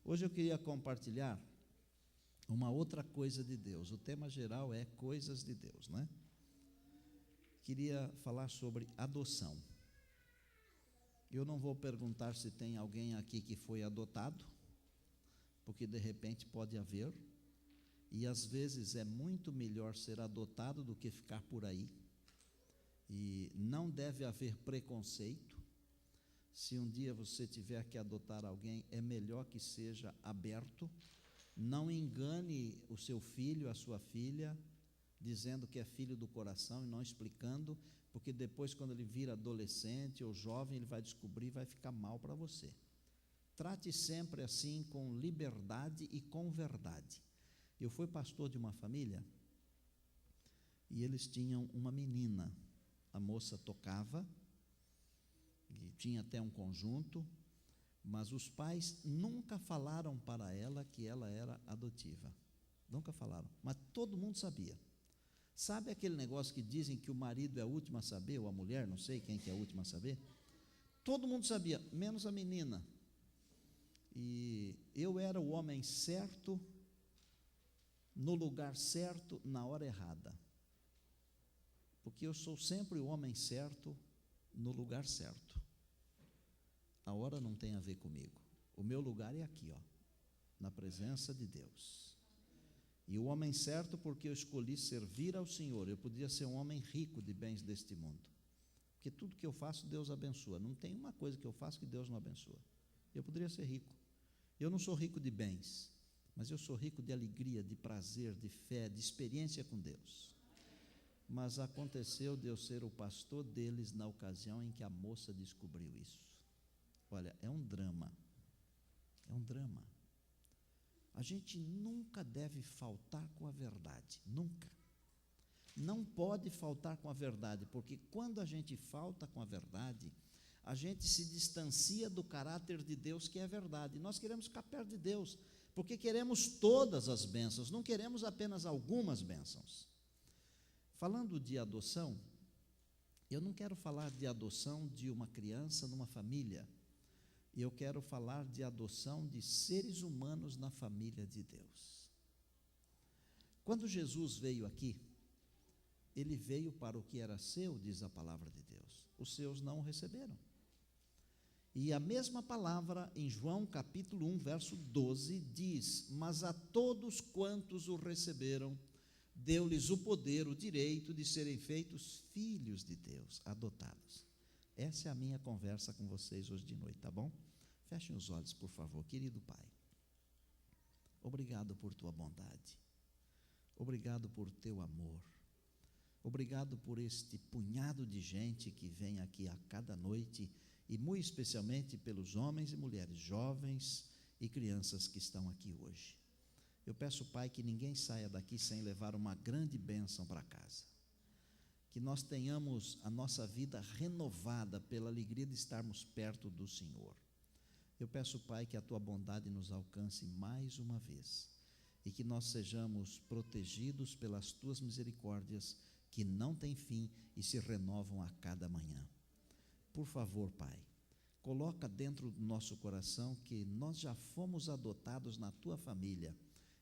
Hoje eu queria compartilhar uma outra coisa de Deus. O tema geral é coisas de Deus, né? Queria falar sobre adoção. Eu não vou perguntar se tem alguém aqui que foi adotado, porque de repente pode haver, e às vezes é muito melhor ser adotado do que ficar por aí, e não deve haver preconceito. Se um dia você tiver que adotar alguém, é melhor que seja aberto. Não engane o seu filho, a sua filha, dizendo que é filho do coração e não explicando, porque depois, quando ele vira adolescente ou jovem, ele vai descobrir e vai ficar mal para você. Trate sempre assim, com liberdade e com verdade. Eu fui pastor de uma família e eles tinham uma menina. A moça tocava e tinha até um conjunto, mas os pais nunca falaram para ela que ela era adotiva. Nunca falaram, mas todo mundo sabia. Sabe aquele negócio que dizem que o marido é o último a saber, ou a mulher, não sei quem que é a última a saber? Todo mundo sabia, menos a menina. E eu era o homem certo, no lugar certo, na hora errada. Porque eu sou sempre o homem certo, no lugar certo. A hora não tem a ver comigo. O meu lugar é aqui, ó, na presença de Deus. E o homem certo porque eu escolhi servir ao Senhor. Eu podia ser um homem rico de bens deste mundo, porque tudo que eu faço, Deus abençoa. Não tem uma coisa que eu faço que Deus não abençoa. Eu poderia ser rico. Eu não sou rico de bens, mas eu sou rico de alegria, de prazer, de fé, de experiência com Deus. Mas aconteceu de eu ser o pastor deles na ocasião em que a moça descobriu isso. Olha, é um drama. É um drama. A gente nunca deve faltar com a verdade, nunca. Não pode faltar com a verdade, porque quando a gente falta com a verdade, a gente se distancia do caráter de Deus, que é a verdade. Nós queremos ficar perto de Deus, porque queremos todas as bênçãos, não queremos apenas algumas bênçãos. Falando de adoção, eu não quero falar de adoção de uma criança numa família. Eu quero falar de adoção de seres humanos na família de Deus. Quando Jesus veio aqui, ele veio para o que era seu, diz a palavra de Deus. Os seus não o receberam. E a mesma palavra em João capítulo 1, verso 12, diz: mas a todos quantos o receberam, deu-lhes o poder, o direito de serem feitos filhos de Deus, adotados. Essa é a minha conversa com vocês hoje de noite, tá bom? Fechem os olhos, por favor. Querido Pai, obrigado por tua bondade, obrigado por teu amor, obrigado por este punhado de gente que vem aqui a cada noite, e muito especialmente pelos homens e mulheres, jovens e crianças que estão aqui hoje. Eu peço, Pai, que ninguém saia daqui sem levar uma grande bênção para casa. Que nós tenhamos a nossa vida renovada pela alegria de estarmos perto do Senhor. Eu peço, Pai, que a tua bondade nos alcance mais uma vez e que nós sejamos protegidos pelas tuas misericórdias, que não têm fim e se renovam a cada manhã. Por favor, Pai, coloca dentro do nosso coração que nós já fomos adotados na tua família,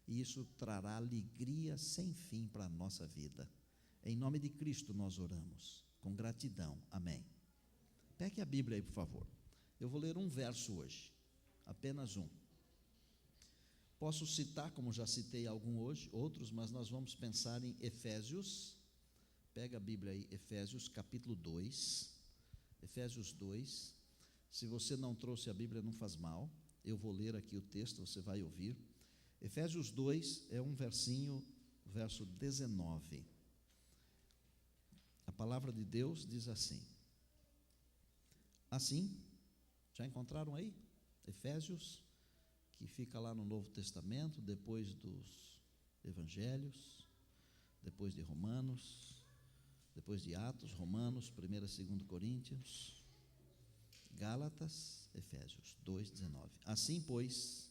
e isso trará alegria sem fim para a nossa vida. Em nome de Cristo nós oramos, com gratidão, amém. Pegue a Bíblia aí, por favor. Eu vou ler um verso hoje, apenas um. Posso citar, como já citei outros, mas nós vamos pensar em Efésios. Pega a Bíblia aí, Efésios capítulo 2, Efésios 2. Se você não trouxe a Bíblia, não faz mal, eu vou ler aqui o texto, você vai ouvir. Efésios 2 é um versinho, verso 19. A palavra de Deus diz assim. Assim, já encontraram aí? Efésios, que fica lá no Novo Testamento, depois dos Evangelhos, depois de Romanos, depois de Atos, Romanos, 1ª e 2ª Coríntios, Gálatas, Efésios 2:19. Assim, pois,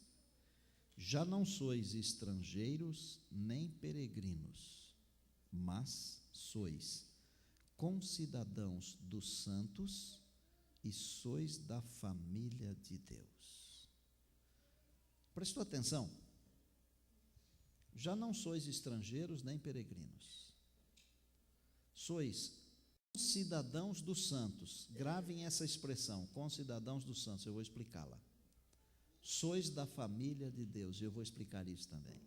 já não sois estrangeiros nem peregrinos, mas sois concidadãos dos santos e sois da família de Deus. Prestou atenção? Já não sois estrangeiros nem peregrinos. Sois cidadãos dos santos. Gravem essa expressão, concidadãos dos santos, eu vou explicá-la. Sois da família de Deus, eu vou explicar isso também.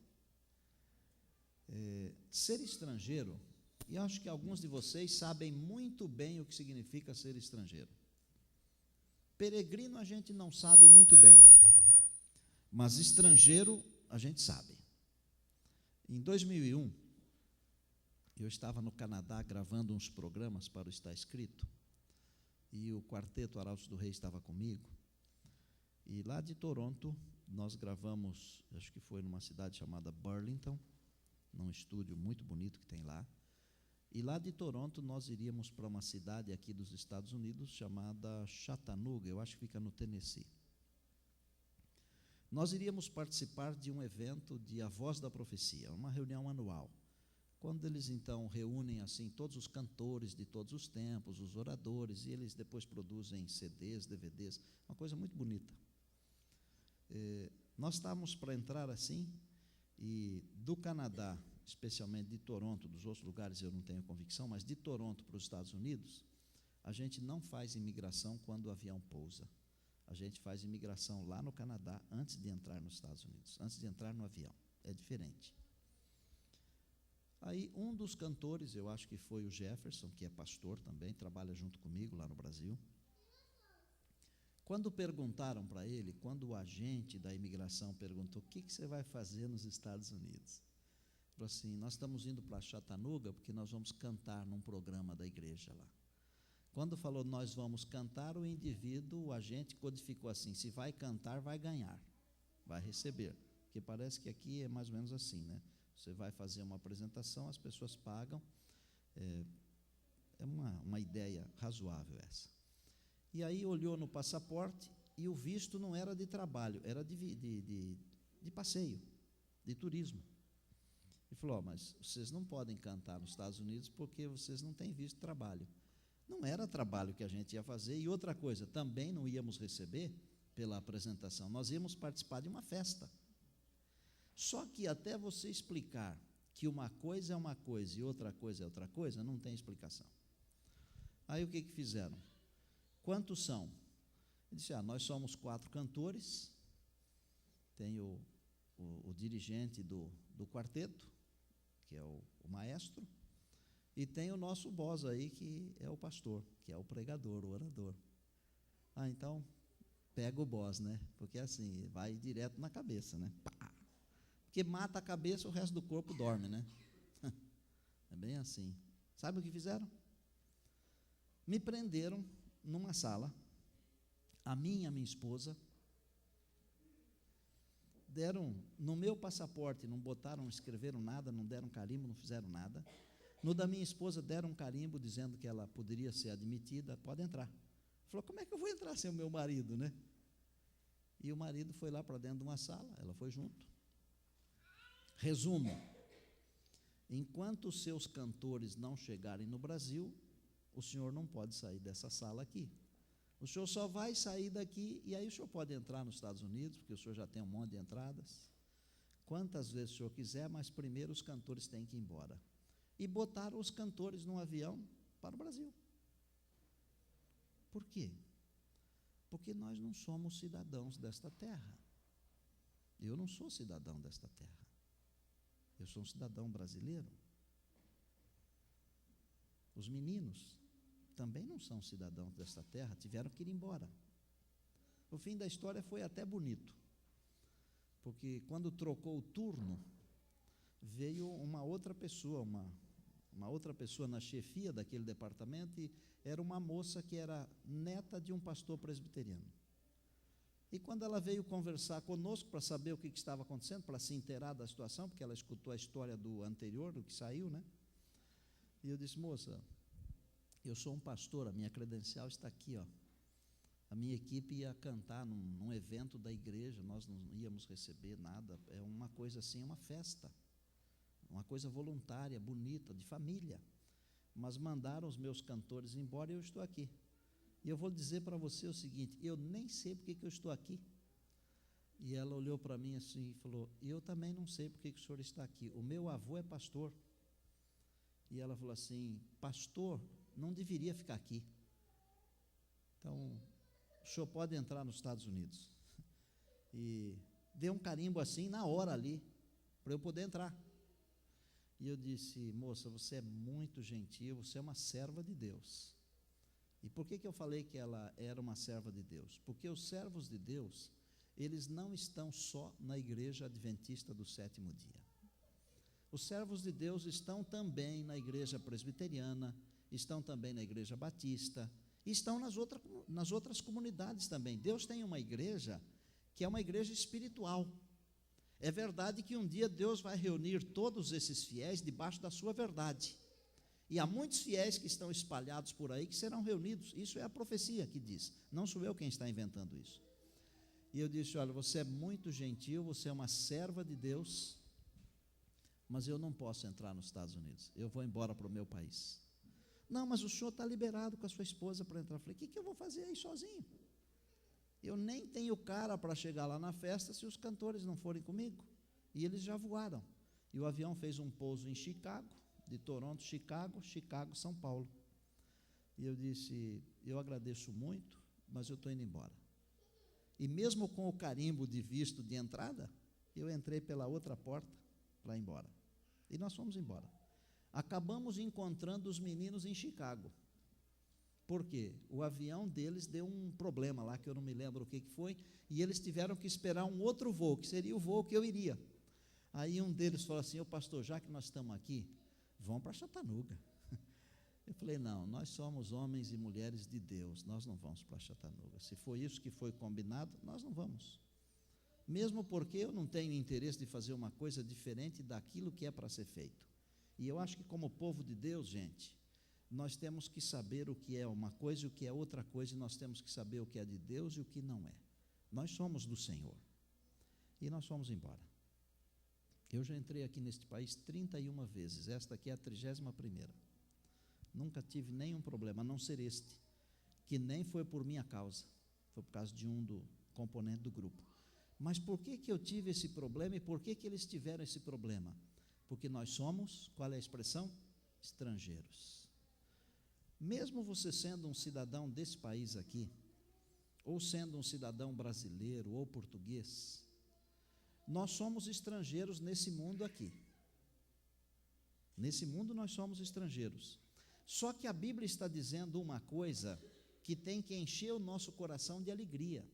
Ser estrangeiro, e eu acho que alguns de vocês sabem muito bem o que significa ser estrangeiro. Peregrino a gente não sabe muito bem, mas estrangeiro a gente sabe. Em 2001, eu estava no Canadá gravando uns programas para o Está Escrito, e o Quarteto Arautos do Rei estava comigo, e lá de Toronto nós gravamos, acho que foi numa cidade chamada Burlington, num estúdio muito bonito que tem lá, e lá de Toronto nós iríamos para uma cidade aqui dos Estados Unidos chamada Chattanooga, eu acho que fica no Tennessee. Nós iríamos participar de um evento de A Voz da Profecia, uma reunião anual, quando eles então reúnem assim todos os cantores de todos os tempos, os oradores, e eles depois produzem CDs, DVDs, uma coisa muito bonita. Nós estávamos para entrar assim, e do Canadá, especialmente de Toronto, dos outros lugares eu não tenho convicção, mas de Toronto para os Estados Unidos, a gente não faz imigração quando o avião pousa. A gente faz imigração lá no Canadá antes de entrar nos Estados Unidos, antes de entrar no avião. É diferente. Aí um dos cantores, eu acho que foi o Jefferson, que é pastor também, trabalha junto comigo lá no Brasil. Quando perguntaram para ele, quando o agente da imigração perguntou, o que você vai fazer nos Estados Unidos? Ele falou assim, nós estamos indo para Chattanooga porque nós vamos cantar num programa da igreja lá. Quando falou nós vamos cantar, o indivíduo, o agente codificou assim, se vai cantar, vai ganhar, vai receber, porque parece que aqui é mais ou menos assim, né? Você vai fazer uma apresentação, as pessoas pagam, é uma ideia razoável essa. E aí olhou no passaporte e o visto não era de trabalho, era de passeio, de turismo. Ele falou, mas vocês não podem cantar nos Estados Unidos porque vocês não têm visto de trabalho. Não era trabalho que a gente ia fazer, e outra coisa, também não íamos receber pela apresentação, nós íamos participar de uma festa. Só que até você explicar que uma coisa é uma coisa e outra coisa é outra coisa, não tem explicação. Aí o que fizeram? Quantos são? Ele disse, nós somos 4 cantores, tem o dirigente do quarteto, que é o maestro, e tem o nosso boss aí, que é o pastor, que é o pregador, o orador. Então, pega o boss, né? Porque assim, vai direto na cabeça, né? Pá! Porque mata a cabeça, o resto do corpo dorme, né? É bem assim. Sabe o que fizeram? Me prenderam numa sala, a mim e a minha esposa, deram no meu passaporte, não botaram, não escreveram nada, não deram carimbo, não fizeram nada. No da minha esposa deram um carimbo dizendo que ela poderia ser admitida, pode entrar. Falou, como é que eu vou entrar sem o meu marido, né? E o marido foi lá para dentro de uma sala, ela foi junto. Resumo, enquanto os seus cantores não chegarem no Brasil, o senhor não pode sair dessa sala aqui. O senhor só vai sair daqui, e aí o senhor pode entrar nos Estados Unidos, porque o senhor já tem um monte de entradas, quantas vezes o senhor quiser, mas primeiro os cantores têm que ir embora. E botaram os cantores num avião para o Brasil. Por quê? Porque nós não somos cidadãos desta terra. Eu não sou cidadão desta terra. Eu sou um cidadão brasileiro. Os meninos também não são cidadãos desta terra, tiveram que ir embora. O fim da história foi até bonito, porque quando trocou o turno, veio uma outra pessoa, uma outra pessoa na chefia daquele departamento, e era uma moça que era neta de um pastor presbiteriano. E quando ela veio conversar conosco para saber o que estava acontecendo, para se inteirar da situação, porque ela escutou a história do anterior, do que saiu, né? E eu disse, moça, eu sou um pastor, a minha credencial está aqui, ó. A minha equipe ia cantar num evento da igreja, nós não íamos receber nada, é uma coisa assim, uma festa, uma coisa voluntária, bonita, de família. Mas mandaram os meus cantores embora e eu estou aqui. E eu vou dizer para você o seguinte, eu nem sei porque que eu estou aqui. E ela olhou para mim assim e falou: eu também não sei porque que o senhor está aqui. O meu avô é pastor. E ela falou assim: pastor não deveria ficar aqui. Então, o senhor pode entrar nos Estados Unidos. E deu um carimbo assim na hora ali, para eu poder entrar. E eu disse: moça, você é muito gentil, você é uma serva de Deus. E por que eu falei que ela era uma serva de Deus? Porque os servos de Deus, eles não estão só na igreja adventista do sétimo dia. Os servos de Deus estão também na igreja presbiteriana, estão também na igreja batista, e estão nas outras comunidades também. Deus tem uma igreja que é uma igreja espiritual. É verdade que um dia Deus vai reunir todos esses fiéis debaixo da sua verdade. E há muitos fiéis que estão espalhados por aí que serão reunidos. Isso é a profecia que diz. Não sou eu quem está inventando isso. E eu disse: olha, você é muito gentil, você é uma serva de Deus, mas eu não posso entrar nos Estados Unidos. Eu vou embora para o meu país. Não, mas o senhor está liberado com a sua esposa para entrar. Eu falei: o que eu vou fazer aí sozinho? Eu nem tenho cara para chegar lá na festa se os cantores não forem comigo. E eles já voaram. E o avião fez um pouso em Chicago, de Toronto, Chicago, São Paulo. E eu disse: eu agradeço muito, mas eu estou indo embora. E mesmo com o carimbo de visto de entrada, eu entrei pela outra porta para ir embora. E nós fomos embora. Acabamos encontrando os meninos em Chicago. Por quê? O avião deles deu um problema lá, que eu não me lembro o que foi, e eles tiveram que esperar um outro voo, que seria o voo que eu iria. Aí um deles falou assim: ô pastor, já que nós estamos aqui, vamos para Chattanooga. Eu falei: não, nós somos homens e mulheres de Deus, nós não vamos para Chattanooga. Se foi isso que foi combinado, nós não vamos. Mesmo porque eu não tenho interesse de fazer uma coisa diferente daquilo que é para ser feito. E eu acho que como povo de Deus, gente, nós temos que saber o que é uma coisa e o que é outra coisa, e nós temos que saber o que é de Deus e o que não é. Nós somos do Senhor. E nós fomos embora. Eu já entrei aqui neste país 31 vezes, esta aqui é a 31ª. Nunca tive nenhum problema, a não ser este, que nem foi por minha causa, foi por causa de um do componente do grupo. Mas por que eu tive esse problema e por que eles tiveram esse problema? Porque nós somos, qual é a expressão? Estrangeiros. Mesmo você sendo um cidadão desse país aqui, ou sendo um cidadão brasileiro ou português, nós somos estrangeiros nesse mundo aqui. Nesse mundo nós somos estrangeiros. Só que a Bíblia está dizendo uma coisa que tem que encher o nosso coração de alegria.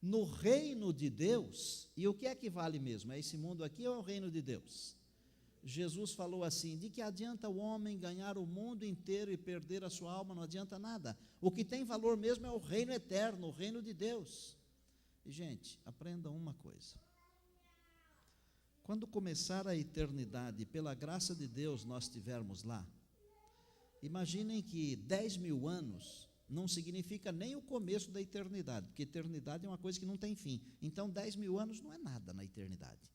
No reino de Deus, e o que é que vale mesmo? É esse mundo aqui ou é o reino de Deus? Jesus falou assim: de que adianta o homem ganhar o mundo inteiro e perder a sua alma? Não adianta nada. O que tem valor mesmo é o reino eterno, o reino de Deus. E, gente, aprendam uma coisa. Quando começar a eternidade, pela graça de Deus, nós estivermos lá, imaginem que 10.000 anos não significa nem o começo da eternidade, porque eternidade é uma coisa que não tem fim. Então, 10.000 anos não é nada na eternidade.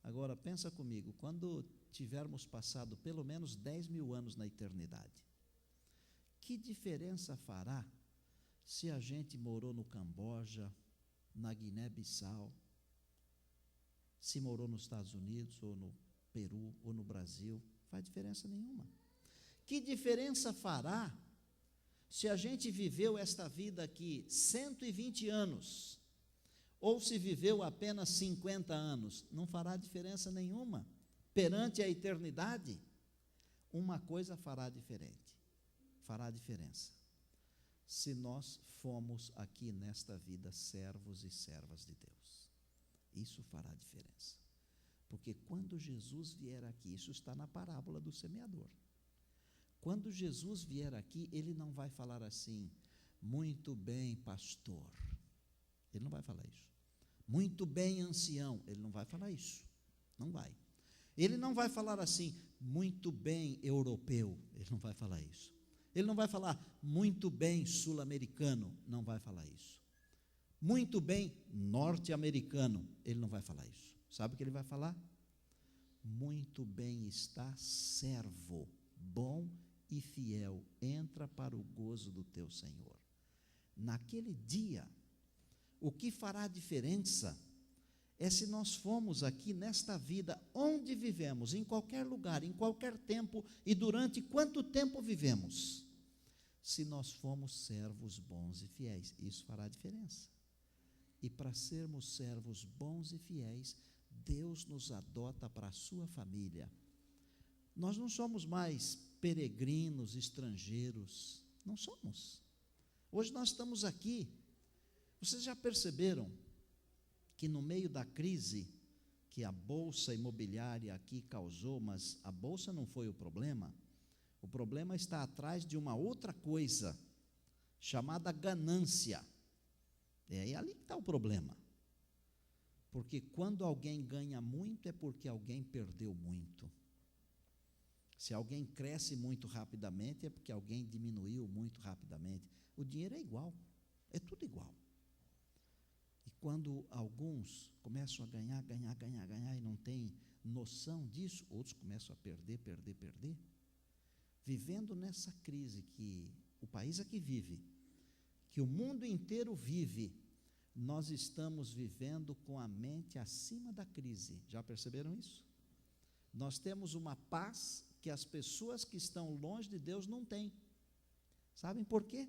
Agora, pensa comigo, quando tivermos passado pelo menos 10.000 anos na eternidade, que diferença fará se a gente morou no Camboja, na Guiné-Bissau, se morou nos Estados Unidos, ou no Peru, ou no Brasil? Não faz diferença nenhuma. Que diferença fará se a gente viveu esta vida aqui 120 anos, ou se viveu apenas 50 anos? Não fará diferença nenhuma. Perante a eternidade, uma coisa fará diferença. Se nós fomos aqui nesta vida servos e servas de Deus, isso fará diferença. Porque quando Jesus vier aqui, isso está na parábola do semeador. Quando Jesus vier aqui, ele não vai falar assim: muito bem, pastor. Ele não vai falar isso. Muito bem, ancião. Ele não vai falar isso. Não vai. Ele não vai falar assim: muito bem, europeu. Ele não vai falar isso. Ele não vai falar muito bem, sul-americano. Não vai falar isso. Muito bem, norte-americano. Ele não vai falar isso. Sabe o que ele vai falar? Muito bem está, servo bom e fiel, entra para o gozo do teu Senhor. Naquele dia, O que fará diferença é se nós formos aqui nesta vida, onde vivemos, em qualquer lugar, em qualquer tempo e durante quanto tempo vivemos. Se nós formos servos bons e fiéis, isso fará diferença. E para sermos servos bons e fiéis, Deus nos adota para a sua família. Nós não somos mais peregrinos, estrangeiros, não somos. Hoje nós estamos aqui. Vocês já perceberam que no meio da crise que a bolsa imobiliária aqui causou, mas a bolsa não foi o problema está atrás de uma outra coisa, chamada ganância. É ali que está o problema. Porque quando alguém ganha muito, é porque alguém perdeu muito. Se alguém cresce muito rapidamente, é porque alguém diminuiu muito rapidamente. O dinheiro é igual, é tudo igual. E quando alguns começam a ganhar e não têm noção disso, outros começam a perder. Vivendo nessa crise que o país aqui vive, que o mundo inteiro vive, nós estamos vivendo com a mente acima da crise. Já perceberam isso? Nós temos uma paz que as pessoas que estão longe de Deus não têm. Sabem por quê?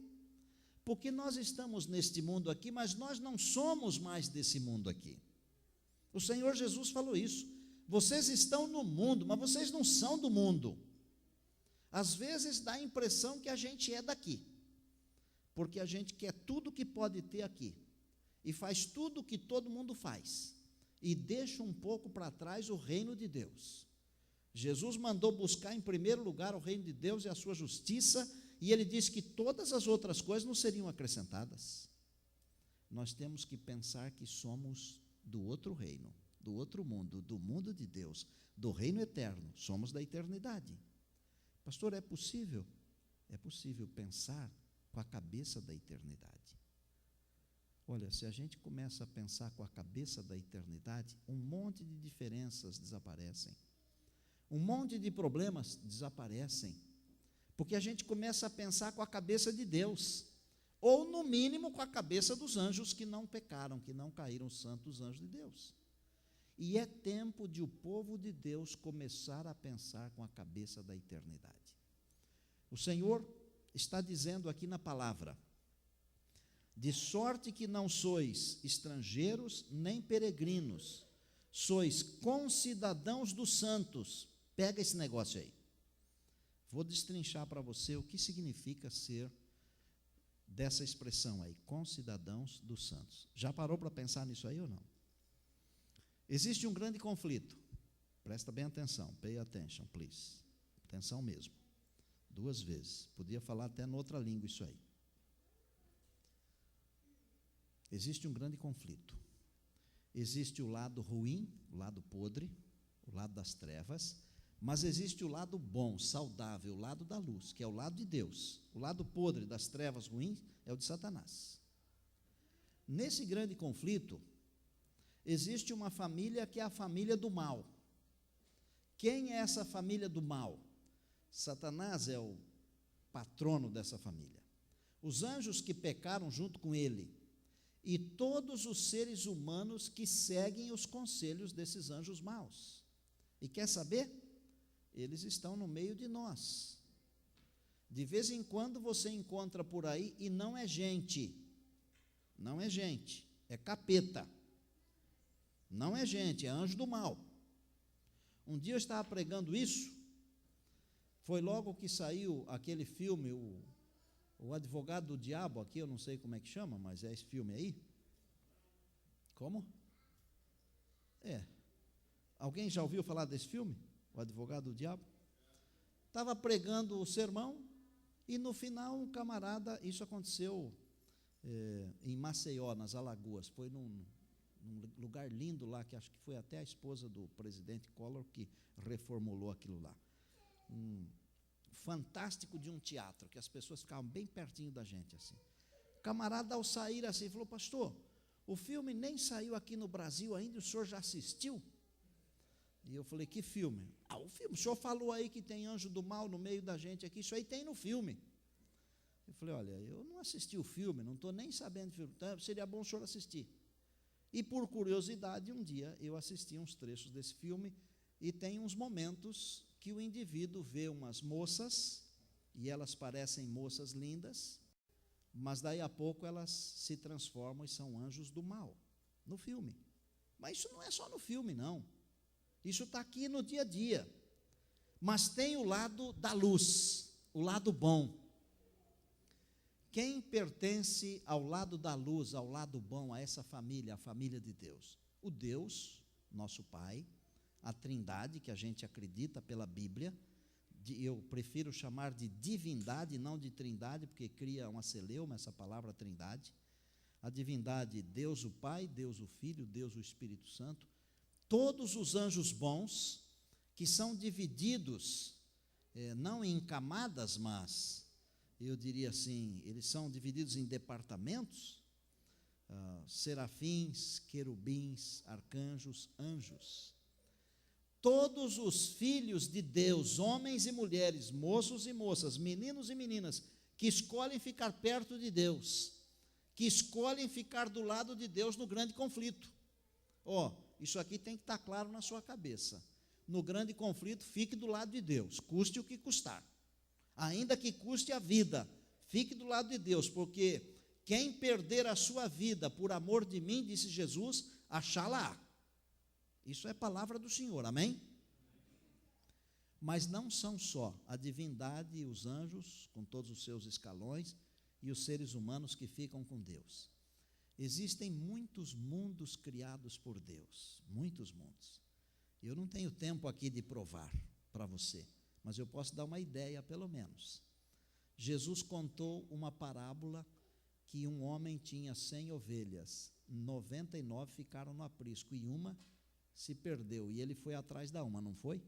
Porque nós estamos neste mundo aqui, mas nós não somos mais desse mundo aqui. O Senhor Jesus falou isso. Vocês estão no mundo, mas vocês não são do mundo. Às vezes dá a impressão que a gente é daqui, porque a gente quer tudo que pode ter aqui, e faz tudo o que todo mundo faz, e deixa um pouco para trás o reino de Deus. Jesus mandou buscar em primeiro lugar o reino de Deus e a sua justiça, e ele disse que todas as outras coisas não seriam acrescentadas. Nós temos que pensar que somos do outro reino, do outro mundo, do mundo de Deus, do reino eterno, somos da eternidade. Pastor, é possível? É possível pensar com a cabeça da eternidade. Olha, se a gente começa a pensar com a cabeça da eternidade, um monte de diferenças desaparecem. Um monte de problemas desaparecem. Porque a gente começa a pensar com a cabeça de Deus. Ou, no mínimo, com a cabeça dos anjos que não pecaram, que não caíram, os santos anjos de Deus. E é tempo de o povo de Deus começar a pensar com a cabeça da eternidade. O Senhor está dizendo aqui na palavra: de sorte que não sois estrangeiros nem peregrinos, sois concidadãos dos santos. Pega esse negócio aí. Vou destrinchar para você o que significa ser dessa expressão aí, concidadãos dos santos. Já parou para pensar nisso aí ou não? Existe um grande conflito. Presta bem atenção, pay attention, please. Atenção mesmo. 2 vezes. Podia falar até noutra língua isso aí. Existe um grande conflito. Existe o lado ruim, o lado podre, o lado das trevas, mas existe o lado bom, saudável, o lado da luz, que é o lado de Deus. O lado podre das trevas ruins é o de Satanás. Nesse grande conflito, existe uma família que é a família do mal. Quem é essa família do mal? Satanás é o patrono dessa família. Os anjos que pecaram junto com ele, e todos os seres humanos que seguem os conselhos desses anjos maus. E quer saber? Eles estão no meio de nós. De vez em quando você encontra por aí, e não é gente, é capeta. Não é gente, é anjo do mal. Um dia eu estava pregando isso, foi logo que saiu aquele filme, o Advogado do Diabo, aqui eu não sei como é que chama, mas é esse filme aí. Como? Alguém já ouviu falar desse filme? O Advogado do Diabo? Estava pregando o sermão, e no final um camarada, isso aconteceu em Maceió, nas Alagoas, foi num lugar lindo lá, que acho que foi até a esposa do presidente Collor que reformulou aquilo lá. Fantástico de um teatro, que as pessoas ficavam bem pertinho da gente, assim. O camarada, ao sair assim, falou: pastor, o filme nem saiu aqui no Brasil ainda, o senhor já assistiu? E eu falei: que filme? O filme, o senhor falou aí que tem anjo do mal no meio da gente aqui, isso aí tem no filme. Eu falei, olha, eu não assisti o filme, não estou nem sabendo do filme, então seria bom o senhor assistir. E por curiosidade, um dia eu assisti uns trechos desse filme, e tem uns momentos que o indivíduo vê umas moças, e elas parecem moças lindas, mas daí a pouco elas se transformam e são anjos do mal, no filme. Mas isso não é só no filme, não. Isso está aqui no dia a dia. Mas tem o lado da luz, o lado bom. Quem pertence ao lado da luz, ao lado bom, a essa família, a família de Deus? O Deus, nosso Pai, a Trindade, que a gente acredita pela Bíblia, eu prefiro chamar de divindade, não de trindade, porque cria uma celeuma essa palavra trindade. A divindade, Deus o Pai, Deus o Filho, Deus o Espírito Santo, todos os anjos bons, que são divididos, não em camadas, mas, eu diria assim, eles são divididos em departamentos, serafins, querubins, arcanjos, anjos. Todos os filhos de Deus, homens e mulheres, moços e moças, meninos e meninas, que escolhem ficar perto de Deus, que escolhem ficar do lado de Deus no grande conflito. Isso aqui tem que estar claro na sua cabeça. No grande conflito, fique do lado de Deus, custe o que custar. Ainda que custe a vida, fique do lado de Deus, porque quem perder a sua vida por amor de mim, disse Jesus, achá-la-á. Isso é palavra do Senhor, amém? Mas não são só a divindade e os anjos, com todos os seus escalões, e os seres humanos que ficam com Deus. Existem muitos mundos criados por Deus, muitos mundos. Eu não tenho tempo aqui de provar para você, mas eu posso dar uma ideia, pelo menos. Jesus contou uma parábola que um homem tinha 100 ovelhas, 99 ficaram no aprisco e uma se perdeu, e ele foi atrás da uma, não foi?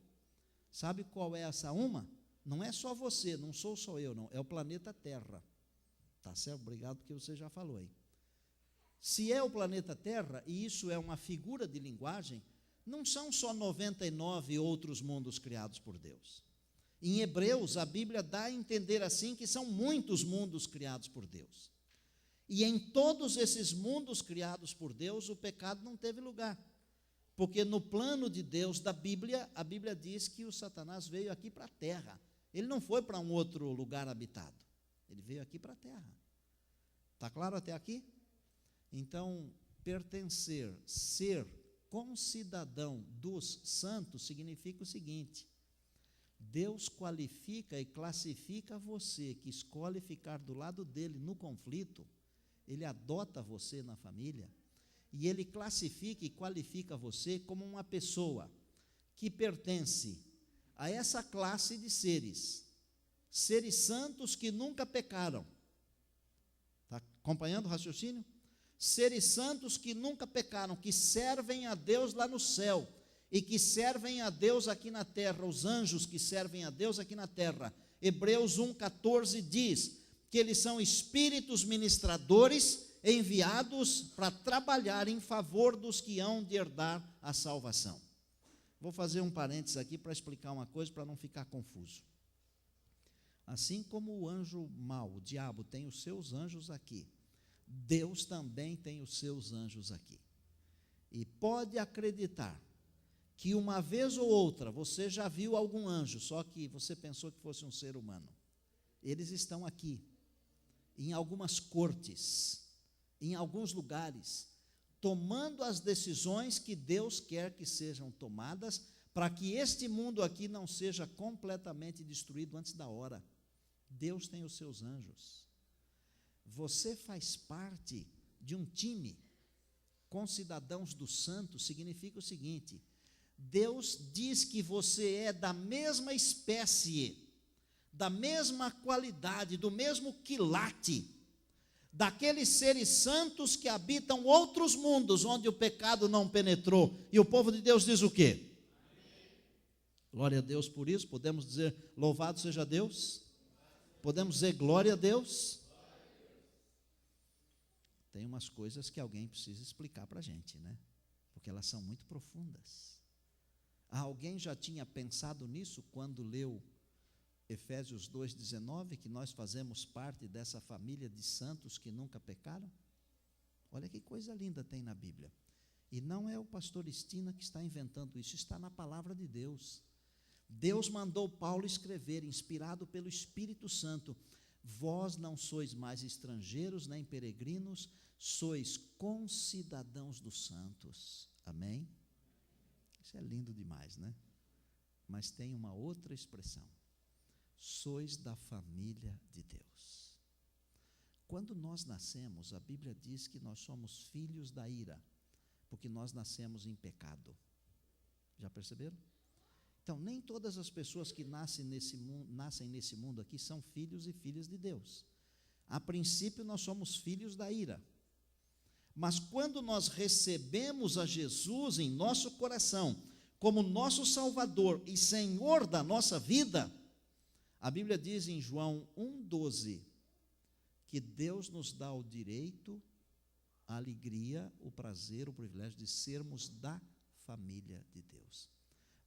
Sabe qual é essa uma? Não é só você, não sou só eu, não, é o planeta Terra. Tá certo? Obrigado, porque você já falou aí. Se é o planeta Terra, e isso é uma figura de linguagem, não são só 99 outros mundos criados por Deus. Em Hebreus, a Bíblia dá a entender assim que são muitos mundos criados por Deus. E em todos esses mundos criados por Deus, o pecado não teve lugar. Porque no plano de Deus da Bíblia, a Bíblia diz que o Satanás veio aqui para a terra. Ele não foi para um outro lugar habitado. Ele veio aqui para a terra. Está claro até aqui? Então, pertencer, ser concidadão dos santos significa o seguinte: Deus qualifica e classifica você que escolhe ficar do lado dele no conflito, ele adota você na família, e ele classifica e qualifica você como uma pessoa que pertence a essa classe de seres santos que nunca pecaram. Está acompanhando o raciocínio? Seres santos que nunca pecaram, que servem a Deus lá no céu, e que servem a Deus aqui na terra, os anjos que servem a Deus aqui na terra. Hebreus 1,14 diz que eles são espíritos ministradores enviados para trabalhar em favor dos que hão de herdar a salvação. Vou fazer um parênteses aqui para explicar uma coisa, para não ficar confuso. Assim como o anjo mau, o diabo, tem os seus anjos aqui, Deus também tem os seus anjos aqui. E pode acreditar que uma vez ou outra você já viu algum anjo, só que você pensou que fosse um ser humano. Eles estão aqui, em algumas cortes, em alguns lugares, tomando as decisões que Deus quer que sejam tomadas, para que este mundo aqui não seja completamente destruído antes da hora. Deus tem os seus anjos. Você faz parte de um time. Concidadãos dos santos significa o seguinte: Deus diz que você é da mesma espécie, da mesma qualidade, do mesmo quilate, daqueles seres santos que habitam outros mundos, onde o pecado não penetrou. E o povo de Deus diz o quê? Glória a Deus por isso. Podemos dizer, louvado seja Deus? Podemos dizer, glória a Deus? Tem umas coisas que alguém precisa explicar para a gente, né? Porque elas são muito profundas. Alguém já tinha pensado nisso quando leu Efésios 2,19, que nós fazemos parte dessa família de santos que nunca pecaram? Olha que coisa linda tem na Bíblia. E não é o pastor Estina que está inventando isso, está na palavra de Deus. Deus mandou Paulo escrever, inspirado pelo Espírito Santo: vós não sois mais estrangeiros nem peregrinos, sois concidadãos dos santos. Amém? Isso é lindo demais, né? Mas tem uma outra expressão: sois da família de Deus. Quando nós nascemos, a Bíblia diz que nós somos filhos da ira, porque nós nascemos em pecado. Já perceberam? Então, nem todas as pessoas que nascem nesse mundo aqui são filhos e filhas de Deus. A princípio, nós somos filhos da ira. Mas quando nós recebemos a Jesus em nosso coração, como nosso Salvador e Senhor da nossa vida, a Bíblia diz em João 1,12, que Deus nos dá o direito, a alegria, o prazer, o privilégio de sermos da família de Deus.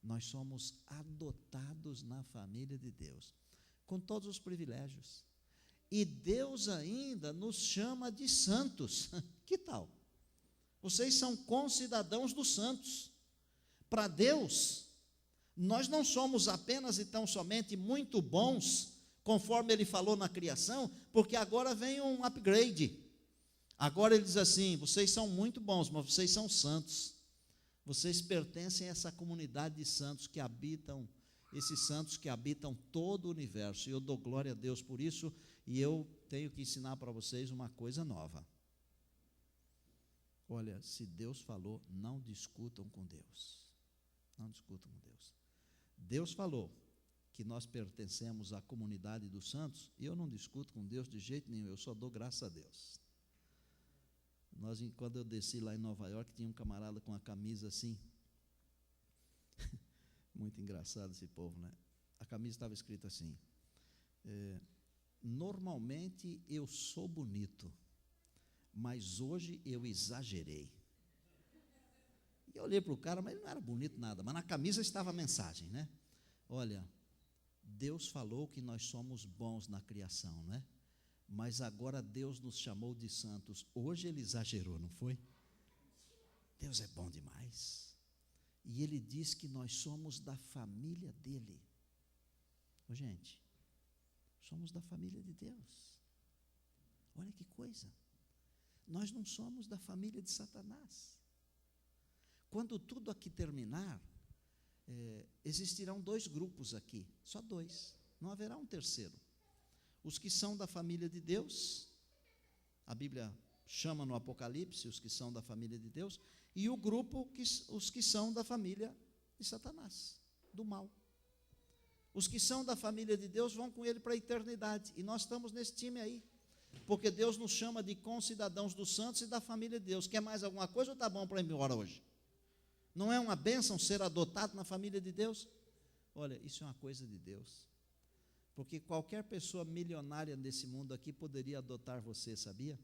Nós somos adotados na família de Deus, com todos os privilégios. E Deus ainda nos chama de santos. Que tal? Vocês são concidadãos dos santos. Para Deus, nós não somos apenas e tão somente muito bons, conforme Ele falou na criação, porque agora vem um upgrade. Agora Ele diz assim: vocês são muito bons, mas vocês são santos. Vocês pertencem a essa comunidade de santos que habitam, esses santos que habitam todo o universo. E eu dou glória a Deus por isso, e eu tenho que ensinar para vocês uma coisa nova. Olha, se Deus falou, não discutam com Deus. Não discutam com Deus. Deus falou que nós pertencemos à comunidade dos santos, e eu não discuto com Deus de jeito nenhum, eu só dou graças a Deus. Quando eu desci lá em Nova York, tinha um camarada com a camisa assim, muito engraçado esse povo, né? A camisa estava escrita assim: normalmente eu sou bonito, mas hoje eu exagerei. E eu olhei para o cara, mas ele não era bonito nada, mas na camisa estava a mensagem, né? Olha, Deus falou que nós somos bons na criação, né? Mas agora Deus nos chamou de santos. Hoje Ele exagerou, não foi? Deus é bom demais. E Ele diz que nós somos da família dEle. Ô, gente, somos da família de Deus. Olha que coisa. Nós não somos da família de Satanás. Quando tudo aqui terminar, existirão 2 grupos aqui, só 2, não haverá um terceiro. Os que são da família de Deus, a Bíblia chama no Apocalipse os que são da família de Deus, e o grupo, os que são da família de Satanás, do mal. Os que são da família de Deus vão com ele para a eternidade, e nós estamos nesse time aí, porque Deus nos chama de concidadãos dos santos e da família de Deus. Quer mais alguma coisa ou está bom para ir embora hoje? Não é uma bênção ser adotado na família de Deus? Olha, isso é uma coisa de Deus. Porque qualquer pessoa milionária nesse mundo aqui poderia adotar você, sabia?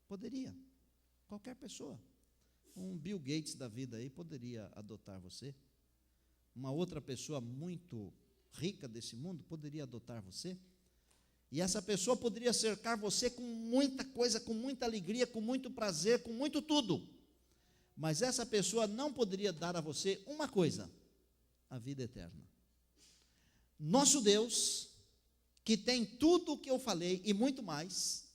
Poderia. Qualquer pessoa. Um Bill Gates da vida aí poderia adotar você. Uma outra pessoa muito rica desse mundo poderia adotar você. E essa pessoa poderia cercar você com muita coisa, com muita alegria, com muito prazer, com muito tudo. Mas essa pessoa não poderia dar a você uma coisa: a vida eterna. Nosso Deus, que tem tudo o que eu falei e muito mais,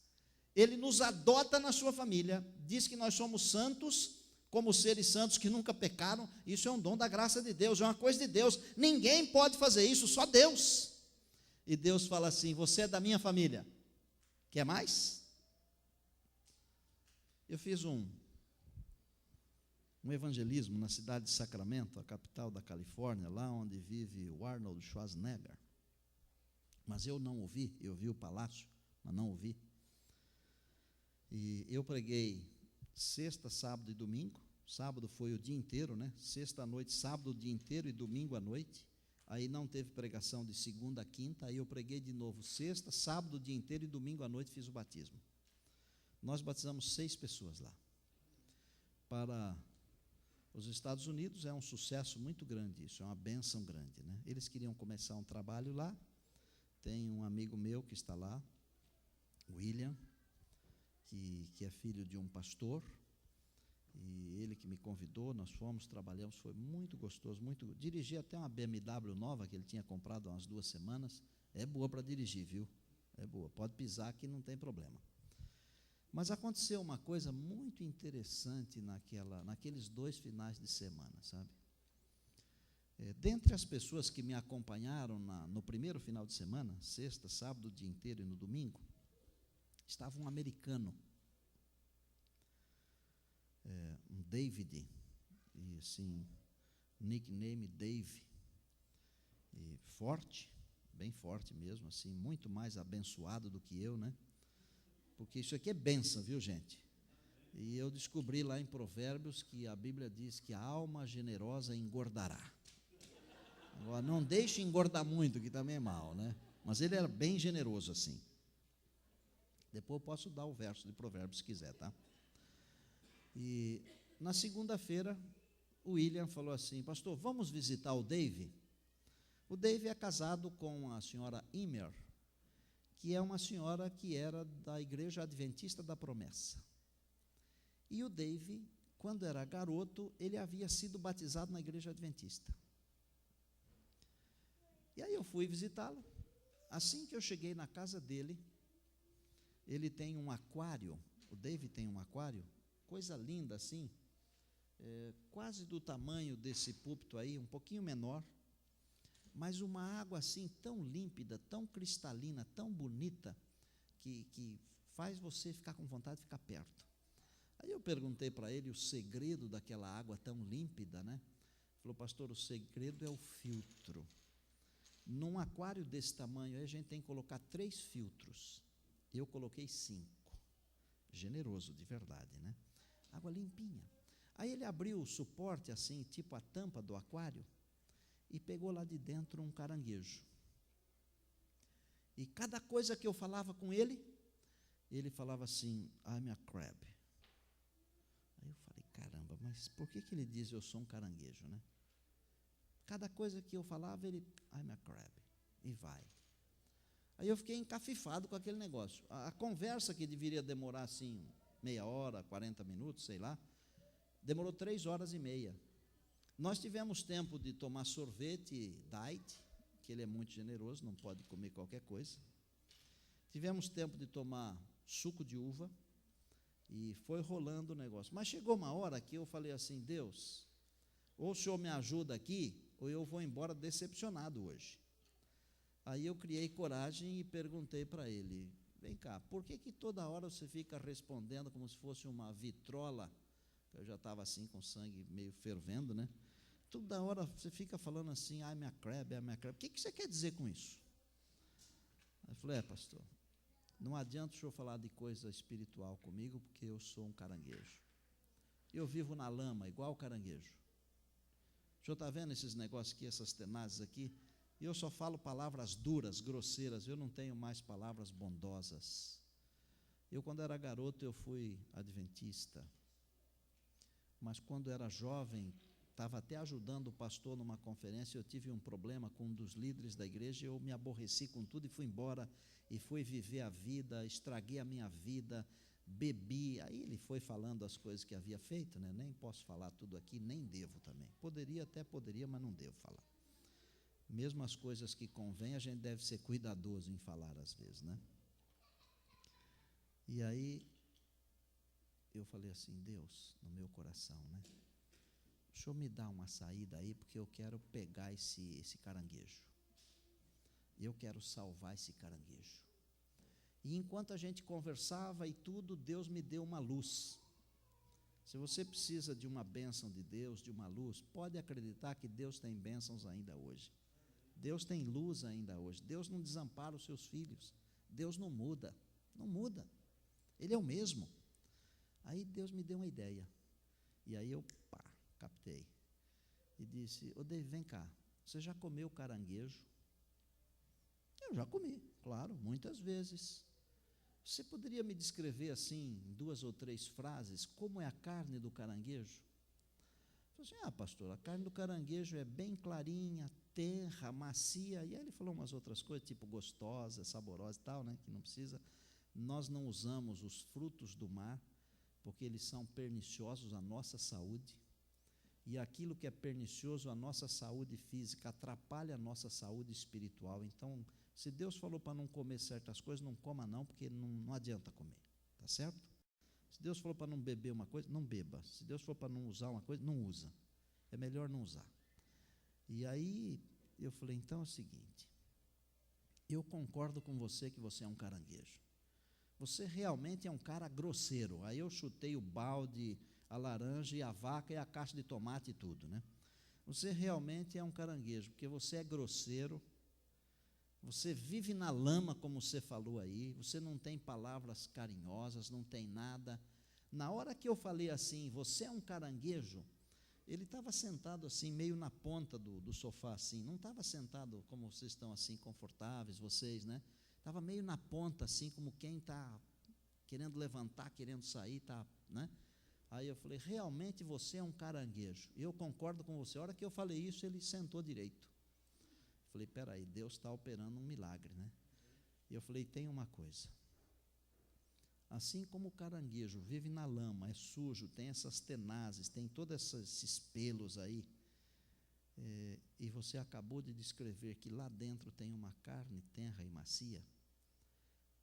Ele nos adota na sua família, diz que nós somos santos, como seres santos que nunca pecaram. Isso é um dom da graça de Deus, é uma coisa de Deus. Ninguém pode fazer isso, só Deus. E Deus fala assim: você é da minha família, quer mais? Eu fiz um evangelismo na cidade de Sacramento, a capital da Califórnia, lá onde vive o Arnold Schwarzenegger. Mas eu não ouvi, eu vi o palácio, mas não ouvi. E eu preguei sexta, sábado e domingo. Sábado foi o dia inteiro, né? Sexta à noite, sábado o dia inteiro e domingo à noite. Aí não teve pregação de segunda a quinta, aí eu preguei de novo sexta, sábado o dia inteiro e domingo à noite fiz o batismo. Nós batizamos 6 pessoas lá. Para os Estados Unidos é um sucesso muito grande isso, é uma bênção grande, né? Eles queriam começar um trabalho lá, Tem um amigo meu que está lá, William, que é filho de um pastor, e ele que me convidou, nós fomos, trabalhamos, foi muito gostoso, dirigi até uma BMW nova que ele tinha comprado há umas 2 semanas, é boa para dirigir, viu? É boa, pode pisar que não tem problema. Mas aconteceu uma coisa muito interessante naqueles 2 finais de semana, sabe? Dentre as pessoas que me acompanharam no primeiro final de semana, sexta, sábado, o dia inteiro e no domingo, estava um americano, um David, e assim, nickname Dave, e forte, bem forte mesmo, assim, muito mais abençoado do que eu, né? Porque isso aqui é bênção, viu, gente? E eu descobri lá em Provérbios que a Bíblia diz que a alma generosa engordará. Agora, não deixe engordar muito, que também é mal, né? Mas ele era bem generoso assim. Depois eu posso dar o verso de Provérbios se quiser, tá? E na segunda-feira, o William falou assim: pastor, vamos visitar o Dave? O Dave é casado com a senhora Imer, que é uma senhora que era da Igreja Adventista da Promessa. E o Dave, quando era garoto, ele havia sido batizado na Igreja Adventista. E aí eu fui visitá-lo. Assim que eu cheguei na casa dele, ele tem um aquário, o Dave tem um aquário, coisa linda assim, quase do tamanho desse púlpito aí, um pouquinho menor, mas uma água assim tão límpida, tão cristalina, tão bonita, que faz você ficar com vontade de ficar perto. Aí eu perguntei para ele o segredo daquela água tão límpida, né? Ele falou: pastor, o segredo é o filtro. Num aquário desse tamanho aí, a gente tem que colocar 3 filtros. Eu coloquei 5. Generoso, de verdade, né? Água limpinha. Aí ele abriu o suporte assim, tipo a tampa do aquário, e pegou lá de dentro um caranguejo. E cada coisa que eu falava com ele, ele falava assim: I'm a crab. Aí eu falei: caramba, mas por que ele diz eu sou um caranguejo, né? Cada coisa que eu falava, ele, I'm a crab, e vai. Aí eu fiquei encafifado com aquele negócio. A conversa que deveria demorar assim, meia hora, 40 minutos, sei lá, demorou 3 horas e meia. Nós tivemos tempo de tomar sorvete diet, que ele é muito generoso, não pode comer qualquer coisa. Tivemos tempo de tomar suco de uva, e foi rolando o negócio. Mas chegou uma hora que eu falei assim: Deus, ou o Senhor me ajuda aqui, ou eu vou embora decepcionado hoje. Aí eu criei coragem e perguntei para ele: vem cá, por que toda hora você fica respondendo como se fosse uma vitrola? Eu já estava assim com o sangue meio fervendo, né? Toda hora você fica falando assim, I'm a crab, I'm a crab. O que você quer dizer com isso? Aí eu falei: pastor, não adianta o senhor falar de coisa espiritual comigo, porque eu sou um caranguejo. Eu vivo na lama, igual o caranguejo. O senhor está vendo esses negócios aqui, essas tenazes aqui? E eu só falo palavras duras, grosseiras, eu não tenho mais palavras bondosas. Eu, quando era garoto, eu fui adventista, mas quando era jovem, estava até ajudando o pastor numa conferência, eu tive um problema com um dos líderes da igreja, eu me aborreci com tudo e fui embora, e fui viver a vida, estraguei a minha vida, bebi. Aí ele foi falando as coisas que havia feito, né? Nem posso falar tudo aqui, nem devo também. Até poderia, mas não devo falar. Mesmo as coisas que convém, a gente deve ser cuidadoso em falar às vezes, né? E aí eu falei assim: Deus, no meu coração, né? O Senhor me dá uma saída aí, porque eu quero pegar esse caranguejo. Eu quero salvar esse caranguejo. E enquanto a gente conversava e tudo, Deus me deu uma luz. Se você precisa de uma bênção de Deus, de uma luz, pode acreditar que Deus tem bênçãos ainda hoje. Deus tem luz ainda hoje. Deus não desampara os seus filhos. Deus não muda, não muda. Ele é o mesmo. Aí Deus me deu uma ideia. E aí eu, captei. E disse: ô David, vem cá, você já comeu caranguejo? Eu já comi, claro, muitas vezes. Você poderia me descrever assim, em 2 ou 3 frases, como é a carne do caranguejo? Falei assim, pastor, a carne do caranguejo é bem clarinha, tenra, macia. E aí ele falou umas outras coisas, tipo gostosa, saborosa e tal, né, que não precisa. Nós não usamos os frutos do mar, porque eles são perniciosos à nossa saúde. E aquilo que é pernicioso à nossa saúde física atrapalha a nossa saúde espiritual. Então, se Deus falou para não comer certas coisas, não coma não, porque não adianta comer, tá certo? Se Deus falou para não beber uma coisa, não beba. Se Deus falou para não usar uma coisa, não usa. É melhor não usar. E aí eu falei, então é o seguinte, eu concordo com você que você é um caranguejo. Você realmente é um cara grosseiro. Aí eu chutei o balde, a laranja e a vaca e a caixa de tomate e tudo, né? Você realmente é um caranguejo, porque você é grosseiro, você vive na lama, como você falou aí, você não tem palavras carinhosas, não tem nada. Na hora que eu falei assim, você é um caranguejo, ele estava sentado assim, meio na ponta do sofá, assim, não estava sentado como vocês estão assim, confortáveis, vocês, né? Estava meio na ponta, assim, como quem está querendo levantar, querendo sair, tá, né? Aí eu falei, realmente você é um caranguejo. Eu concordo com você. A hora que eu falei isso, ele sentou direito. Falei, peraí, Deus está operando um milagre, né? E eu falei, tem uma coisa. Assim como o caranguejo vive na lama, é sujo, tem essas tenazes, tem todos esses pelos aí, e você acabou de descrever que lá dentro tem uma carne tenra e macia,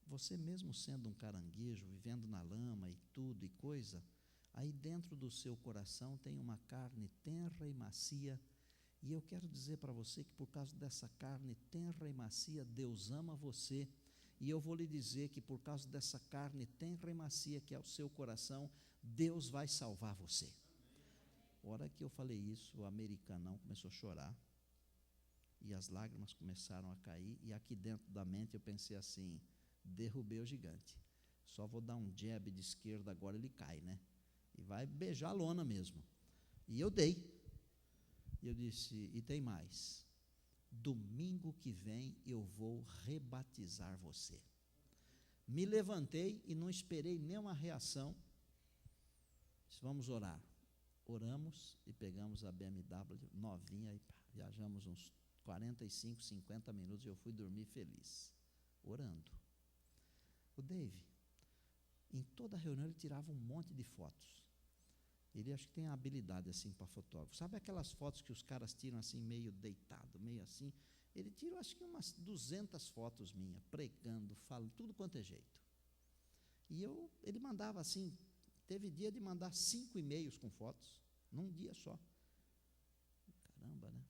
você mesmo sendo um caranguejo, vivendo na lama e tudo e coisa, aí dentro do seu coração tem uma carne tenra e macia, e eu quero dizer para você que por causa dessa carne tenra e macia, Deus ama você, e eu vou lhe dizer que por causa dessa carne tenra e macia que é o seu coração, Deus vai salvar você. A hora que eu falei isso, o americanão começou a chorar, e as lágrimas começaram a cair, e aqui dentro da mente eu pensei assim, derrubei o gigante, só vou dar um jab de esquerda agora, ele cai, né? E vai beijar a lona mesmo. E eu dei. E eu disse, e tem mais, domingo que vem eu vou rebatizar você. Me levantei e não esperei nenhuma reação. Disse, vamos orar. Oramos e pegamos a BMW novinha e viajamos uns 45, 50 minutos e eu fui dormir feliz, orando. O Dave, em toda a reunião ele tirava um monte de fotos. Ele acho que tem a habilidade assim para fotógrafo. Sabe aquelas fotos que os caras tiram assim meio deitado, meio assim? Ele tirou acho que umas 200 fotos minhas, pregando, falando, tudo quanto é jeito. E ele mandava assim, teve dia de mandar 5 e-mails com fotos, num dia só. Caramba, né?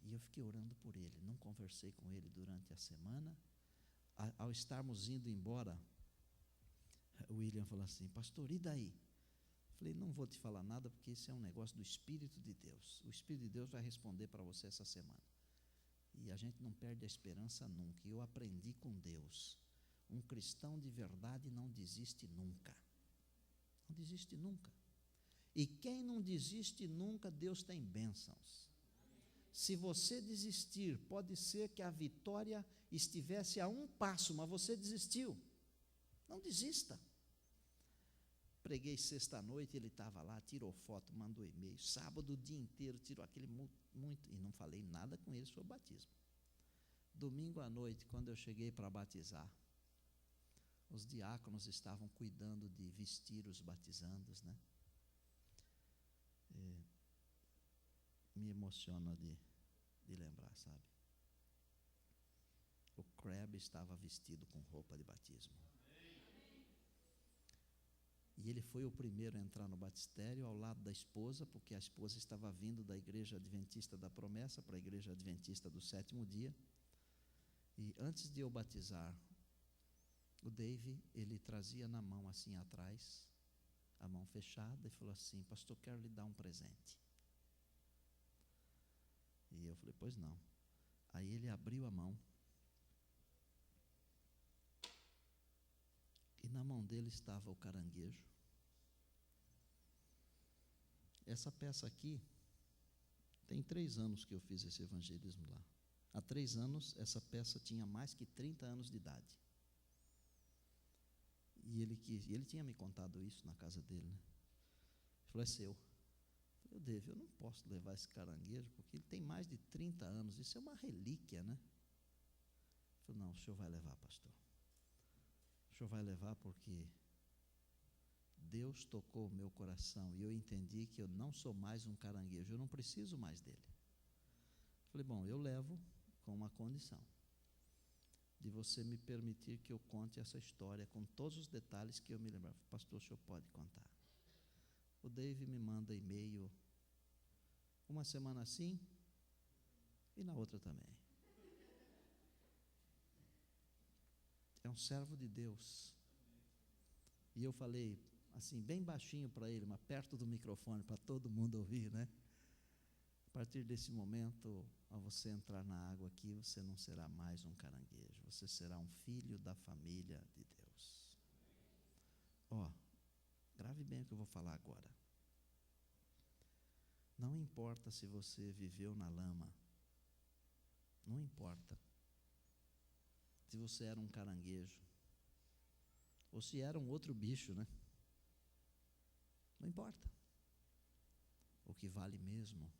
E eu fiquei orando por ele, não conversei com ele durante a semana. Ao estarmos indo embora, o William falou assim, pastor, e daí? Falei, não vou te falar nada, porque isso é um negócio do Espírito de Deus. O Espírito de Deus vai responder para você essa semana. E a gente não perde a esperança nunca. E eu aprendi com Deus. Um cristão de verdade não desiste nunca. Não desiste nunca. E quem não desiste nunca, Deus tem bênçãos. Se você desistir, pode ser que a vitória estivesse a um passo, mas você desistiu. Não desista. Preguei sexta-noite, ele estava lá, tirou foto, mandou e-mail. Sábado o dia inteiro, tirou aquele muito, e não falei nada com ele sobre o batismo. Domingo à noite, quando eu cheguei para batizar, os diáconos estavam cuidando de vestir os batizandos, né? Me emociona de lembrar, sabe? O Crab estava vestido com roupa de batismo. E ele foi o primeiro a entrar no batistério ao lado da esposa, porque a esposa estava vindo da igreja adventista da promessa para a igreja adventista do sétimo dia. E antes de eu batizar o Dave, ele trazia na mão assim atrás, a mão fechada, e falou assim, pastor, quero lhe dar um presente. E eu falei, pois não. Aí ele abriu a mão, e na mão dele estava o caranguejo. Essa peça aqui, tem 3 anos que eu fiz esse evangelismo lá. Há 3 anos, essa peça tinha mais que 30 anos de idade. E ele tinha me contado isso na casa dele, né? Ele falou, é seu. Eu Eu não posso levar esse caranguejo, porque ele tem mais de 30 anos, isso é uma relíquia, né? Eu falei, não, o senhor vai levar, pastor. O senhor vai levar porque Deus tocou o meu coração e eu entendi que eu não sou mais um caranguejo, eu não preciso mais dele. Eu falei, bom, eu levo com uma condição, de você me permitir que eu conte essa história com todos os detalhes que eu me lembro. Pastor, o senhor pode contar. O Dave me manda e-mail, uma semana assim, e na outra também. É um servo de Deus. E eu falei, assim, bem baixinho para ele, mas perto do microfone, para todo mundo ouvir, né? A partir desse momento, ao você entrar na água aqui, você não será mais um caranguejo, você será um filho da família de Deus. Ó, grave bem o que eu vou falar agora. Não importa se você viveu na lama, não importa se você era um caranguejo, ou se era um outro bicho, né? Não importa. O que vale mesmo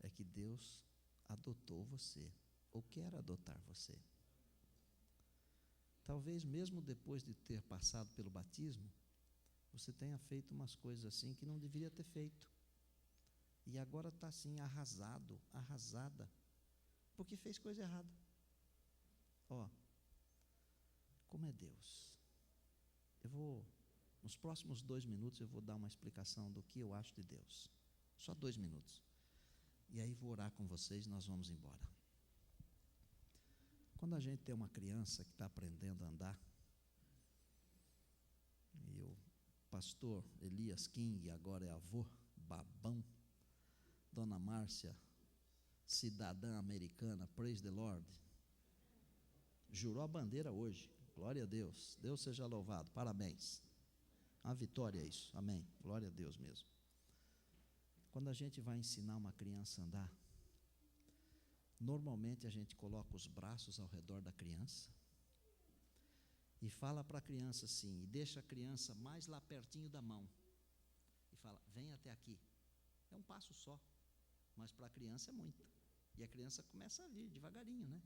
é que Deus adotou você, ou quer adotar você. Talvez mesmo depois de ter passado pelo batismo, você tenha feito umas coisas assim que não deveria ter feito. E agora está assim, arrasado, arrasada, porque fez coisa errada. Ó, como é Deus. Nos próximos 2 minutos eu vou dar uma explicação do que eu acho de Deus. Só 2 minutos. E aí vou orar com vocês e nós vamos embora. Quando a gente tem uma criança que está aprendendo a andar, e o pastor Elias King agora é avô, babão, Dona Márcia, cidadã americana, praise the Lord, jurou a bandeira hoje, glória a Deus, Deus seja louvado, parabéns, uma vitória isso, amém, glória a Deus mesmo. Quando a gente vai ensinar uma criança a andar, normalmente a gente coloca os braços ao redor da criança e fala para a criança assim, e deixa a criança mais lá pertinho da mão, e fala, vem até aqui, é um passo só, mas para a criança é muito, e a criança começa a vir devagarinho, né?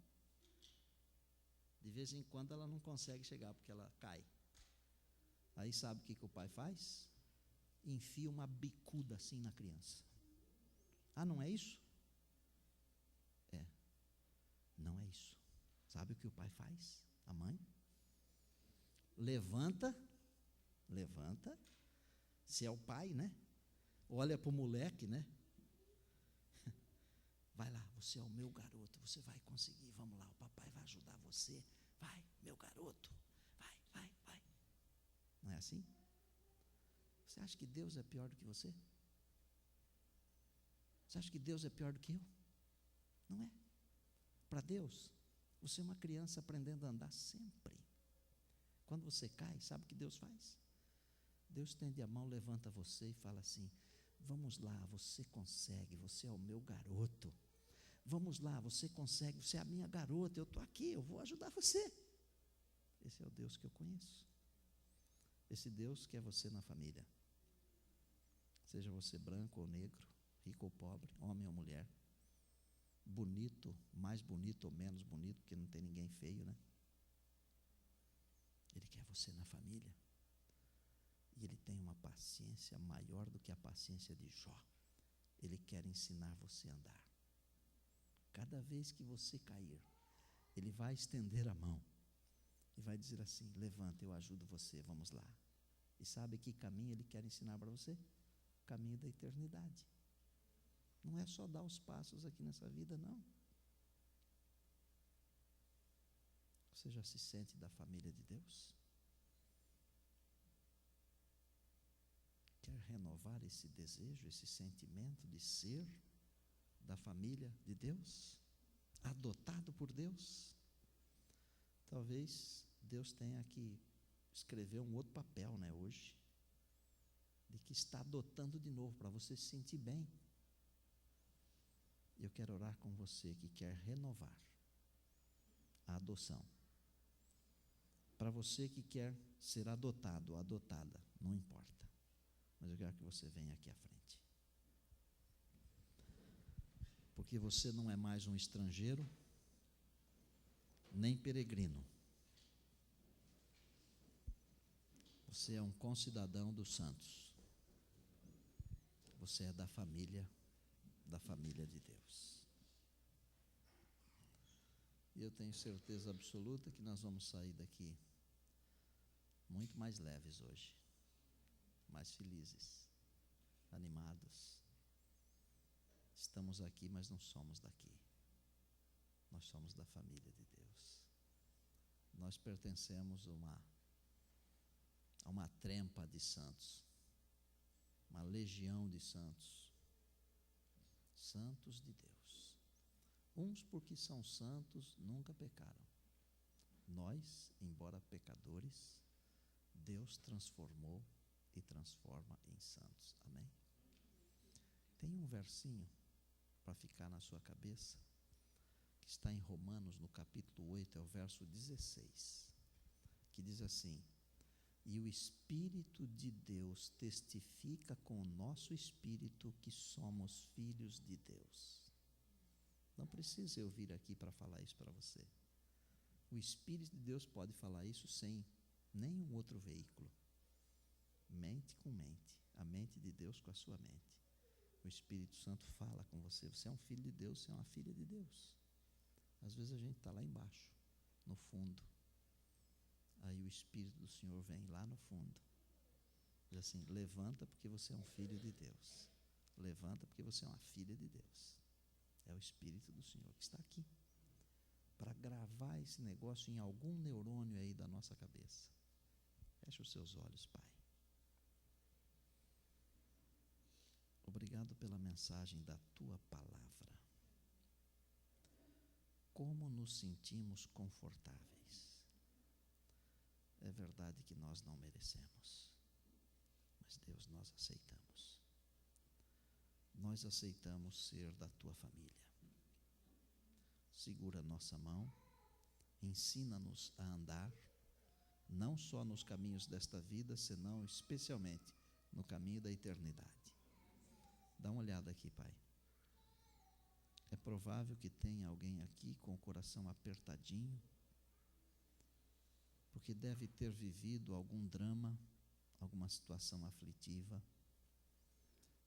De vez em quando ela não consegue chegar, porque ela cai. Aí sabe o que o pai faz? Enfia uma bicuda assim na criança. Ah, não é isso? É, não é isso. Sabe o que o pai faz? A mãe? Levanta, se é o pai, né? Olha para o moleque, né? Vai lá, você é o meu garoto, você vai conseguir, vamos lá, o papai vai ajudar você, vai, meu garoto, vai. Não é assim? Você acha que Deus é pior do que você? Você acha que Deus é pior do que eu? Não é. Para Deus, você é uma criança aprendendo a andar sempre. Quando você cai, sabe o que Deus faz? Deus estende a mão, levanta você e fala assim, vamos lá, você consegue, você é o meu garoto. Vamos lá, você consegue, você é a minha garota, eu estou aqui, eu vou ajudar você. Esse é o Deus que eu conheço. Esse Deus quer você na família. Seja você branco ou negro, rico ou pobre, homem ou mulher, bonito, mais bonito ou menos bonito, porque não tem ninguém feio, né? Ele quer você na família. E Ele tem uma paciência maior do que a paciência de Jó. Ele quer ensinar você a andar. Cada vez que você cair, Ele vai estender a mão e vai dizer assim, levanta, eu ajudo você, vamos lá. E sabe que caminho Ele quer ensinar para você? O caminho da eternidade. Não é só dar os passos aqui nessa vida, não. Você já se sente da família de Deus? Quer renovar esse desejo, esse sentimento de ser da família de Deus? Adotado por Deus? Talvez Deus tenha que escrever um outro papel, né, hoje, de que está adotando de novo, para você se sentir bem. Eu quero orar com você que quer renovar a adoção. Para você que quer ser adotado ou adotada, não importa. Mas eu quero que você venha aqui à frente. porque você não é mais um estrangeiro, nem peregrino. Você é um concidadão dos santos. Você é da família de Deus. E eu tenho certeza absoluta que nós vamos sair daqui muito mais leves hoje, mais felizes, animados. Estamos aqui, mas não somos daqui. Nós somos da família de Deus. Nós pertencemos a uma trempa de santos, uma legião de santos, santos de Deus. Uns porque são santos nunca pecaram. Nós, embora pecadores, Deus transformou e transforma em santos. Amém? Tem um versinho para ficar na sua cabeça, que está em Romanos, no capítulo 8, é o verso 16, que diz assim: e o Espírito de Deus testifica com o nosso espírito que somos filhos de Deus. Não precisa eu vir aqui para falar isso para você. O Espírito de Deus pode falar isso sem nenhum outro veículo. Mente com mente, a mente de Deus com a sua mente. O Espírito Santo fala com você. Você é um filho de Deus, você é uma filha de Deus. Às vezes a gente está lá embaixo, no fundo. Aí o Espírito do Senhor vem lá no fundo. Diz assim: levanta porque você é um filho de Deus. Levanta porque você é uma filha de Deus. É o Espírito do Senhor que está aqui para gravar esse negócio em algum neurônio aí da nossa cabeça. Feche os seus olhos, Pai. Obrigado pela mensagem da Tua palavra. Como nos sentimos confortáveis. É verdade que nós não merecemos, mas Deus, nós aceitamos. Nós aceitamos ser da Tua família. Segura nossa mão, ensina-nos a andar, não só nos caminhos desta vida, senão especialmente no caminho da eternidade. Dá uma olhada aqui, Pai. É provável que tenha alguém aqui com o coração apertadinho, porque deve ter vivido algum drama, alguma situação aflitiva.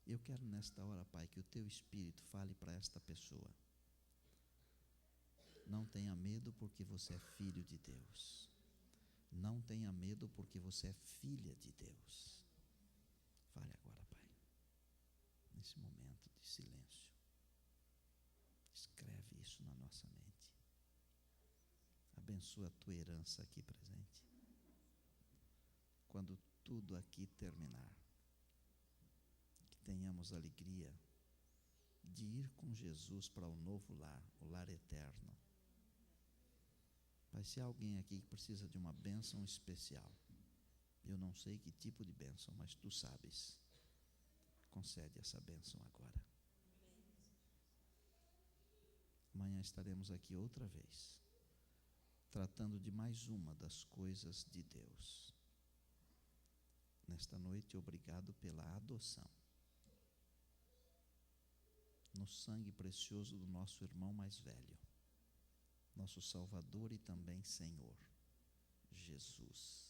Eu quero nesta hora, Pai, que o Teu Espírito fale para esta pessoa. Não tenha medo porque você é filho de Deus. Não tenha medo porque você é filha de Deus. Fale agora, Pai, nesse momento de silêncio. Escreve isso na nossa mente. Abençoa a Tua herança aqui presente. Quando tudo aqui terminar, que tenhamos alegria de ir com Jesus para o novo lar, o lar eterno. Pai, se há alguém aqui que precisa de uma bênção especial, eu não sei que tipo de bênção, mas Tu sabes. Concede essa bênção agora. Amanhã estaremos aqui outra vez, tratando de mais uma das coisas de Deus. Nesta noite, obrigado pela adoção. No sangue precioso do nosso irmão mais velho, nosso Salvador e também Senhor, Jesus.